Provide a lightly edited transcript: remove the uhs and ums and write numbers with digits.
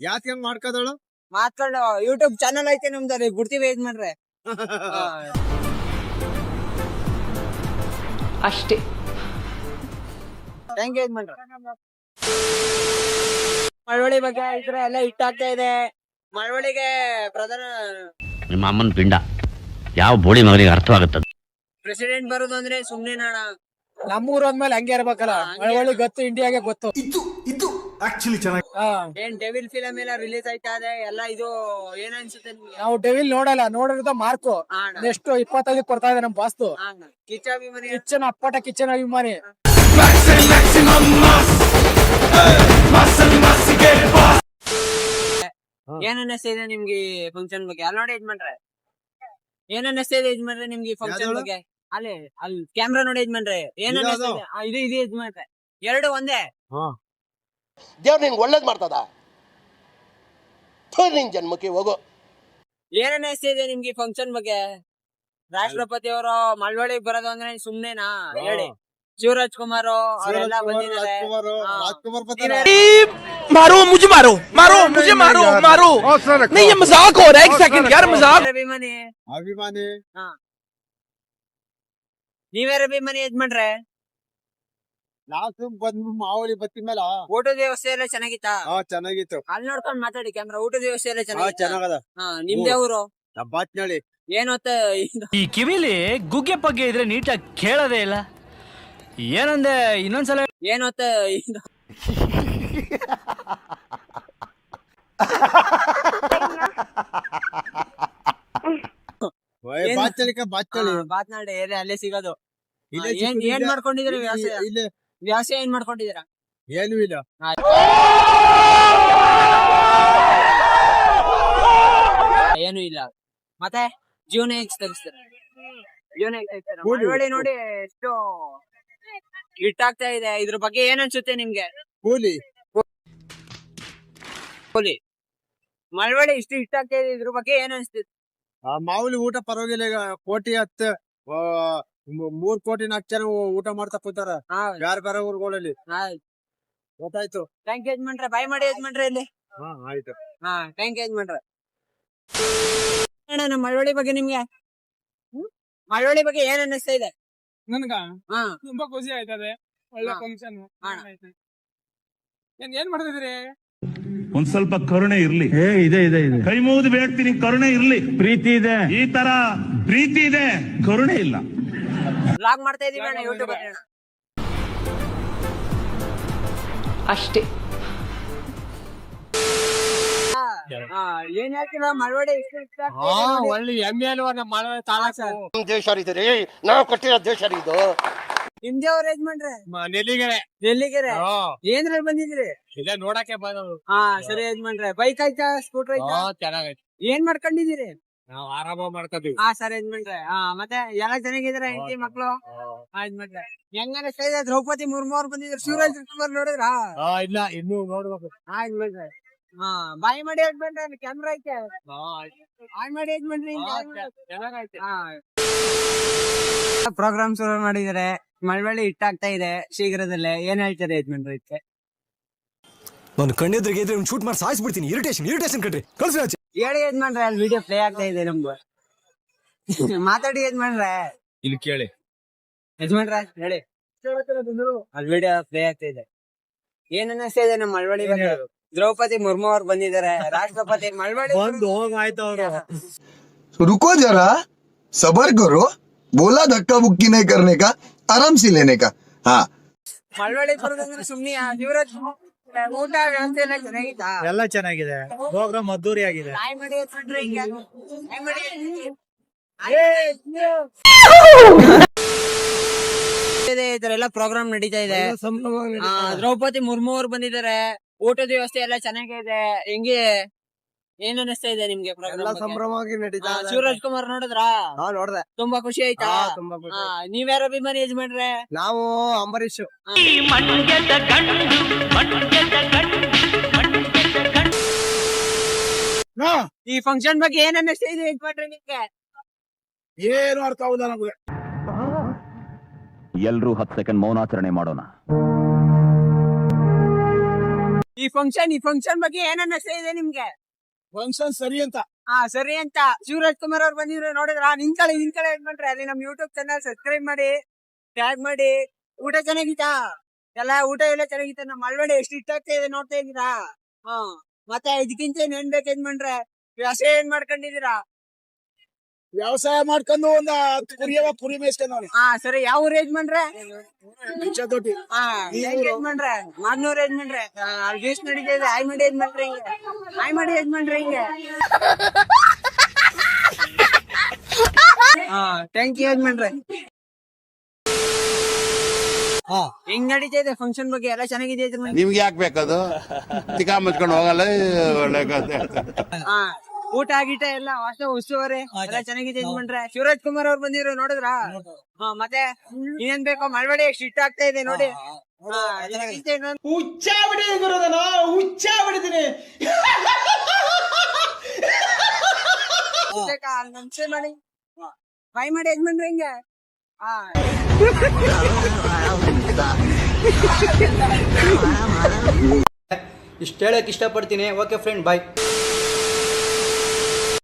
ಯಾಕೆ ಹೆಂಗ್ ಮಾಡ್ಕೋದಳು ಮಾಡ್ಕೊಂಡು ಯೂಟ್ಯೂಬ್ ಚಾನಲ್ ಐತೆ ನಮ್ದು ರೀ ಬಿಡ್ತೀವಿ ಇದ್ ಮಾಡ್ರೆ ಅಷ್ಟೇ. ಥ್ಯಾಂಕ್ ಯು ಇದ್ ಮಾಡ್ರೆ. ಮಳವಳ್ಳಿ ಬಗ್ಗೆ ಇದ್ರೆ ಎಲ್ಲ ಹಿಟ್ಟಾಗ್ತಾ ಇದೆ. ಮಳವಳ್ಳಿಗೆ ಪ್ರಧಾನ ನಿಮ್ಮ ಅಮ್ಮನ ಪಿಂಡ ಯಾವ ಬೋಳಿ ಮಗನಿಗೆ ಅರ್ಥವಾಗುತ್ತದೆ. ಪ್ರೆಸಿಡೆಂಟ್ ಬರೋದು ಅಂದ್ರೆ ಸುಮ್ನೆ ನಾಣ. ನಮ್ಮೂರ್ ಅಂದ್ಮೇಲೆ ಹಂಗೆ ಇರ್ಬೇಕಲ್ಲ. ಮಳವಳ್ಳಿ ಗೊತ್ತು, ಇಂಡಿಯಾಗೆ ಗೊತ್ತು. ಇದು ಆಕ್ಚುಲಿ ಚೆನ್ನಾಗಿ. ಏನ್ ಡೆವಿಲ್ ಫಿಲಮ್ ಎಲ್ಲ ರಿಲೀಸ್ ಆಯ್ತಾ ಇದೆ ಎಲ್ಲ. ಇದು ಏನ್ ಅನ್ಸುತ್ತೆ ನಿಮ್ಗೆ? ನಾವು ಡೆವಿಲ್ ನೋಡಲ್ಲ, ನೋಡಿರೋದ ಮಾರ್ಕು. ನೆಕ್ಸ್ಟ್ 25 ಬರ್ತಾ ಇದೆ ನಮ್ ಬಾಸ್ತು. ಕಿಚ್ಚ ಅಭಿಮಾನಿ, ಕಿಚ್ಚನ್ ಅಪ್ಪಟ ಕಿಚ್ಚನ್ ಅಭಿಮಾನಿ. ಏನ್ ಅನ್ನಿಸ್ತಿದೆ ನಿಮ್ಗೆ ಫಂಕ್ಷನ್ ಬಗ್ಗೆ? ಅಲ್ಲಿ ನೋಡಿ ಯಜಮಾನ್ರೆ, ಏನ್ ಅನ್ನಿಸ್ತಿದೆ ಯಜಮಾನ್ರೆ ನಿಮ್ಗೆ ಫಂಕ್ಷನ್ ಬಗ್ಗೆ? ಅಲ್ಲಿ ಕ್ಯಾಮ್ರಾ ನೋಡಿ ಯಜಮಾನ್ರೆ, ಏನ್ ಅನ್ನಿಸ್ತಿದೆ? ಇದು ಯಜಮಾನ್ರೆ, ಎರಡು ಒಂದೇ. ದೇವ್ರ ನಿಂಗೆ ಒಳ್ಳೇದ್ ಮಾಡ್ತದ, ನಿನ್ ಜನ್ಮಕ್ಕೆ ಹೋಗೋ. ಏನ್ ಅನ್ನಿಸ್ತಿದೆ ನಿಮ್ಗೆ ಫಂಕ್ಷನ್ ಬಗ್ಗೆ? ರಾಷ್ಟ್ರಪತಿ ಅವರು ಮಳವಳ್ಳಿಗೆ ಬರೋದು ಅಂದ್ರೆ ಸುಮ್ನೆನಾ ಹೇಳಿ? ಶಿವರಾಜ್ ಕುಮಾರ್ ಅವರೆಲ್ಲ ಬಂದಿದ್ದಾರೆ. मारो मुझे, मारो मारो मुझे, मारो मारो नहीं, ये मजाक हो रहा है. एक सेकंड यार, मजाक. ಅಭಿಮಾನಿ ಅಭಿಮಾನಿ ನೀವ್ಯಾರ ಅಭಿಮಾನಿ ಯಜಮಾನ್ರೆ? ನಾವು ಬಂದು ಮಾವಳಿ ಬತ್ತಿ ಮೇಲೆ ಊಟದ ವ್ಯವಸ್ಥೆ ಎಲ್ಲ ಚೆನ್ನಾಗಿತ್ತಾ? ಚೆನ್ನಾಗಿತ್ತು. ಅಲ್ಲಿ ನೋಡ್ಕೊಂಡ್ ಮಾತಾಡಿ ಕ್ಯಾಮ್ರಾ. ಊಟದ ವ್ಯವಸ್ಥೆ ಎಲ್ಲ ಚೆನ್ನಾಗಿತ್ತಾ? ಚೆನ್ನಾಗದ. ನಿಮ್ದೇ ಊರು? ಬಾತ್ನಳ್ಳಿ. ಏನ್ ಈ ಕಿವಿಲಿ ಗುಗ್ಗೆ ಪಗ್ಗೆ ಇದ್ರೆ ನೀಟಾಗಿ ಕೇಳೋದೇ ಇಲ್ಲ. ಏನಂದೆ ಇನ್ನೊಂದ್ಸಲ? ಏನ್ ಬಾತ್ನಾಡಿ ಏರಿಯಾ ಅಲ್ಲೇ ಸಿಗೋದು. ಏನ್ ಮಾಡ್ಕೊಂಡಿದೀರ ವ್ಯವಸಾಯ? ವ್ಯವಸಾಯ ಏನ್ ಮಾಡ್ಕೊಂಡಿದೀರ? ಏನು ಇಲ್ಲ. ಏನು ಇಲ್ಲ. ಮತ್ತೆ ಜೀವನ ಹೇಗ್ ತೆಗಿಸ್ತಾರೆ? ಜೀವನ ಹೇಗ್ ತೆಗಿಸ್ತಾರೆ? ಮಳವಳ್ಳಿ ನೋಡಿ ಎಷ್ಟು ಹಿಟ್ಟಾಗ್ತಾ ಇದೆ. ಇದ್ರ ಬಗ್ಗೆ ಏನ್ ಅನ್ಸುತ್ತೆ ನಿಮ್ಗೆ? ಕೂಲಿ ಮಳವಳ್ಳಿ ಇಷ್ಟು ಹಿಟ್ಟಾಗ್ತಾ ಇದೆ, ಇದ್ರ ಬಗ್ಗೆ ಏನ್ ಅನ್ಸುತ್ತೆ? ಮಾಮೂಲಿ ಊಟ ಪರವಾಗಿಲ್ಲ. ಈಗ ಕೋಟಿ 3 ಕೋಟಿ 4 ಜನ ಊಟ ಮಾಡ್ತಾ ಕೂತಾರ ಬೇರೆ ಬೇರೆ ಊರುಗಳಲ್ಲಿ. ಗೊತ್ತಾಯ್ತು. ಥ್ಯಾಂಕ್ ಯು ಯಜಮಾನ್ರೆ. ಬಾಯ್ ಮಾಡಿ ಯಜಮಾನ್ರೆ ಇಲ್ಲಿ. ಆಯ್ತು. ಥ್ಯಾಂಕ್ ಯು ಯಜಮಾನ್ರೆ. ನಮ್ಮ ಮಳವಳ್ಳಿ ಬಗ್ಗೆ ನಿಮ್ಗೆ, ಮಳವಳ್ಳಿ ಬಗ್ಗೆ ಏನ್ ಅನ್ನಿಸ್ತಾ ಇದೆ? ನನ್ಗ ತುಂಬಾ ಖುಷಿ ಆಯ್ತದೆ. ಒಳ್ಳೆ ಫಂಕ್ಷನ್. ಏನ್ ಮಾಡ್ತಿದ್ರಿ? ಒಂದ್ ಸ್ವಲ್ಪ ಕರುಣೆ ಇರ್ಲಿ. ಇದೆ ಇದೆ ಇದೆ. ಕೈ ಮುಗಿದು ಬೇಡ್ತೀನಿ, ಕರುಣೆ ಇರ್ಲಿ. ಪ್ರೀತಿ ಇದೆ, ಈ ತರ ಪ್ರೀತಿ ಇದೆ, ಕರುಣೆ ಇಲ್ಲ. ವ್ಲಾಗ್ ಮಾಡ್ತಾ ಇದೀವಿ ಅಣ್ಣ ಯೂಟ್ಯೂಬ್ ಅಲ್ಲಿ. ಅಷ್ಟೇ. ಏನ್ ಹೇಳ್ತೀರಾ ಮಳವಳ್ಳಿ ಇಷ್ಟ ಇಷ್ಟ ಆಗ್ತಾ ಇದೆ ನೋಡಿ. ಒಳ್ಳೆ ಹೆಮ್ಮೆ ಅಲ್ವಾ ನಮ್ಮ ಮಳವಳ್ಳಿ ತಾಲೂಕು. ನಮ್ ದೇಶ ರೀ, ನಾವು ಕಟ್ಟಿರೋ ದೇಶ ರೀ ಇದು. ನಿಮ್ದೇ ಅವ್ರ ಯಜಮಾನ್ರೆ? ನೆಲ್ಲಿಗೆರೆ. ಎಲ್ಲಿಗೆರೆ? ಏನ್ರಲ್ಲಿ ಬಂದಿದ್ರಿ? ಇಲ್ಲೇ ನೋಡಕ್ಕೆ ಬಂದವು. ಸರಿ ಯಜಮಾನ್ರೆ. ಬೈಕ್ ಆಯ್ತಾ, ಸ್ಕೂಟರ್ ಆಯ್ತಾ? ಚೆನ್ನಾಗೈತೆ. ಏನ್ ಮಾಡ್ಕೊಂಡಿದೀರಿ? ನಾವು ಆರಾಮ ಮಾಡ್ಕೋತೀವಿ. ಸರಿ ಯಜಮಾನ್ರೆ. ಮತ್ತೆ ಎಲ್ಲ ಚೆನ್ನಾಗಿದ್ರ ಹೆಂಡತಿ ಮಕ್ಳು? ಯಜಮಾನ್ರೆ ಹೆಂಗ ಅನಿಸ್ತಾ ಇದೆ? ದ್ರೌಪದಿ ಮುರ್ಮು ಅವ್ರು ಬಂದಿದ್ರು. ಶಿವರಾಜ್ ಕುಮಾರ್ ನೋಡಿದ್ರ? ಇಲ್ಲ, ಇನ್ನು ನೋಡ್ಬೇಕು. ಯಜಮಾನ್ರೆ ಬಾಯ್ ಮಾಡಿ ಯಜಮಾನ್ರೆ, ಕ್ಯಾಮ್ರಾ ಐತೆ. ಬಾಯ್ ಮಾಡಿ ಯಜಮಾನ್ರೆ. ಪ್ರೋಗ್ರಾಮ್ ಶುರು ಮಾಡಿದಾರೆ. ಮಳವಳ್ಳಿ ಹಿಟ್ಟಾಗ್ತಾ ಇದೆ ಶೀಘ್ರದಲ್ಲೇ. ಏನ್ ಹೇಳ್ತಾರೆ ಯಜಮಾನ್ರೆ ಇದಕ್ಕೆ? ನಾನು ಕಣ್ಣೆದ್ರಿಗೆ ಇದ್ರೆ ಶೂಟ್ ಮಾಡಿ ಸಾಯಿಸ್ಬಿಡ್ತೀನಿ. ಇರಿಟೇಷನ್ ಕಟ್ರಿ, ಕಳ್ಸಿ ಆಚೆ. ಹೇಳಿ ಯಜಮಾನ್ರೆ, ಅಲ್ಲಿ ವಿಡಿಯೋ ಪ್ಲೇ ಆಗ್ತಾ ಇದೆ ನಮ್ಗೆ. ಮಾತಾಡಿ ಯಜಮಾನ್ರೆ. ಇಲ್ಲಿ ಕೇಳಿ ಯಜಮಾನ್ರೆ, ಹೇಳಿ. ಅಲ್ಲಿ ವಿಡಿಯೋ ಪ್ಲೇ ಆಗ್ತಾ ಇದೆ. ಏನ್ ಅನ್ನಿಸ್ತಾ ಇದೆ ನಮ್ಮ ಮಳವಳ್ಳಿ ಬಗ್ಗೆ? ದ್ರೌಪದಿ ಮುರ್ಮು ಅವ್ರು ಬಂದಿದ್ದಾರೆ, ರಾಷ್ಟ್ರಪತಿ. ಮಳವಳ್ಳಿ ಬಂದು ಹೋಗಾಯ್ತು ಅವ್ರು. रुको जरा, सबर करो. बोला धक्का बुक्की नहीं करने का, आराम से लेने का. हाँ, ಮಳವಳ್ಳಿ ಬರೋದಂದ್ರೆ ಸುಮ್ನೆ ಶಿವರಾಜ್ ಊಟ ವ್ಯವಸ್ಥೆ ಎಲ್ಲ ಚೆನ್ನಾಗಿತ್ತಾ? ಎಲ್ಲ ಚೆನ್ನಾಗಿದೆ. ಪ್ರೋಗ್ರಾಮ್ ಅದ್ದೂರಿ ಆಗಿದೆ. ಬಾಯ್ ಮಾಡಿ ಯಜಮಾನ್ರೆ ಹಿಂಗೆ. ಬಾಯ್ ಮಾಡಿ. ಈ ತರ ಎಲ್ಲ ಪ್ರೋಗ್ರಾಮ್ ನಡೀತಾ ಇದೆ. ದ್ರೌಪದಿ ಮುರ್ಮು ಅವ್ರು ಬಂದಿದ್ದಾರೆ. ಊಟದ ವ್ಯವಸ್ಥೆ ಎಲ್ಲ ಚೆನ್ನಾಗಿದೆ. ಹೆಂಗೆ ಏನ್ ಅನ್ನಿಸ್ತಾ ಇದೆ ನಿಮ್ಗೆ? ಸಂಭ್ರಮವಾಗಿ ನಡೀತಾ ಇದೆ. ಶಿವರಾಜ್ ಕುಮಾರ್ ನೋಡಿದ್ರಾ? ನೋಡ್ದೆ. ತುಂಬಾ ಖುಷಿ ಆಯ್ತಾ? ತುಂಬಾ ಖುಷಿ. ನೀವ್ಯಾರ ಅಭಿಮಾನಿ ಯಜಮಾನ್ರೆ? ನಾವು ಅಂಬರೀಶ್. ಈ ಫಂಕ್ಷನ್ ಬಗ್ಗೆ ಏನ್ ಅನ್ನಿಸ್ತಾ ಇದೆ ಯಜಮಾನ್ರೆ ನಿಮ್ಗೆ? ಏನು ಅರ್ಥ ಆಗುದಿಲ್ಲ ನಮ್ಗೆ. ಎಲ್ರೂ 10 ಸೆಕೆಂಡ್ ಮೌನಾಚರಣೆ ಮಾಡೋಣ. ಈ ಫಂಕ್ಷನ್ ಬಗ್ಗೆ ಏನನ್ನ ಇದೆ ನಿಮ್ಗೆ? ಫಂಕ್ಷನ್ ಸರಿ ಅಂತ. ಸರಿ ಅಂತ ಶಿವರಾಜ್ ಕುಮಾರ್ ಅವ್ರು ಬಂದಿದ್ರು ನೋಡಿದ್ರ? ನಿಂತ್ಕೊಳ್ಳಿ ಯಜಮಾನ್ರೆ, ಅಲ್ಲಿ ನಮ್ ಯೂಟ್ಯೂಬ್ ಚಾನಲ್ ಸಬ್ಸ್ಕ್ರೈಬ್ ಮಾಡಿ, ಟ್ಯಾಗ್ ಮಾಡಿ. ಊಟ ಚೆನ್ನಾಗಿತ್ತಾ? ಊಟ ಎಲ್ಲ ಚೆನ್ನಾಗಿತ್ತ? ನಮ್ಮ ಅಳ್ವಡಿ ಎಷ್ಟು ಇಷ್ಟ ಆಗ್ತಾ ಇದೆ ನೋಡ್ತಾ ಇದೀರಾ? ಮತ್ತೆ ಇದಕ್ಕಿಂತ ಏನ್ ಬೇಕು ಯಜಮಾನ್ರೆ? ವ್ಯವಸಾಯ ಏನ್ ಮಾಡ್ಕೊಂಡಿದೀರಾ? ವ್ಯವಸಾಯ ಮಾಡ್ಕೊಂಡು ಕುರಿ ಮೇಯಿಸ್ಕೊಂಡು ಸರಿ. ಯಾವ ಊರು ಯಜಮಾನ್ರೆ? ದೊಡ್ಡಿ. ಯಜಮಾನ್ರೆ ಮಾಗ್ನೂರ್ ಯಜಮಾನ್ರೆ. ಜ್ಯೂಸ್ ನಡೀತಾ ಇದೆ. ಆಯ್ ಮಾಡಿ ಯಜಮಾನ್ರೆ ಹಿಂಗೆ. ಥ್ಯಾಂಕ್ ಯು ಯಜಮಾನ್ರೆ. ಹೆಂಗ್ ನಡೀತಾ ಇದೆ ಫಂಕ್ಷನ್ ಬಗ್ಗೆ? ಎಲ್ಲ ಚೆನ್ನಾಗಿದೆ ಯಜಮಾನ್ರೆ. ನಿಮ್ಗೆ ಯಾಕೆ ಬೇಕದು? ತಿಕಾ ಮುಚ್ಕೊಂಡು ಹೋಗಲ್ಲ. ಒಳ್ಳೆ ಊಟ ಗೀಟ ಎಲ್ಲ ಹೊಸ ಉಸ್ತುವಾರಿ ಎಲ್ಲ ಚೆನ್ನಾಗಿದೆ ಯಜಮಾನ್ರೆ. ಶಿವರಾಜ್ ಕುಮಾರ್ ಅವ್ರು ಬಂದಿದ್ರು ನೋಡಿದ್ರ? ಮತ್ತೆ ಇನ್ನೇನ್ ಬೇಕೋ ಮಳವಡಿ ಎಷ್ಟು ಇಷ್ಟ ಆಗ್ತಾ ಇದೆ ನೋಡಿ. ಹುಚ್ಚ ಬಿಡಿ ಗುರುದನ, ಹುಚ್ಚ ಬಿಡಿದೀನಿ. ನಮಸ್ತೆ ಮಾಡಿ ಫ್ರೈ ಮಾಡಿ ಯಜಮಾನ್ರೆ ಹಿಂಗೆ. ಇಷ್ಟ ಹೇಳಕ್ ಇಷ್ಟಪಡ್ತೀನಿ. ಓಕೆ ಫ್ರೆಂಡ್, ಬಾಯ್.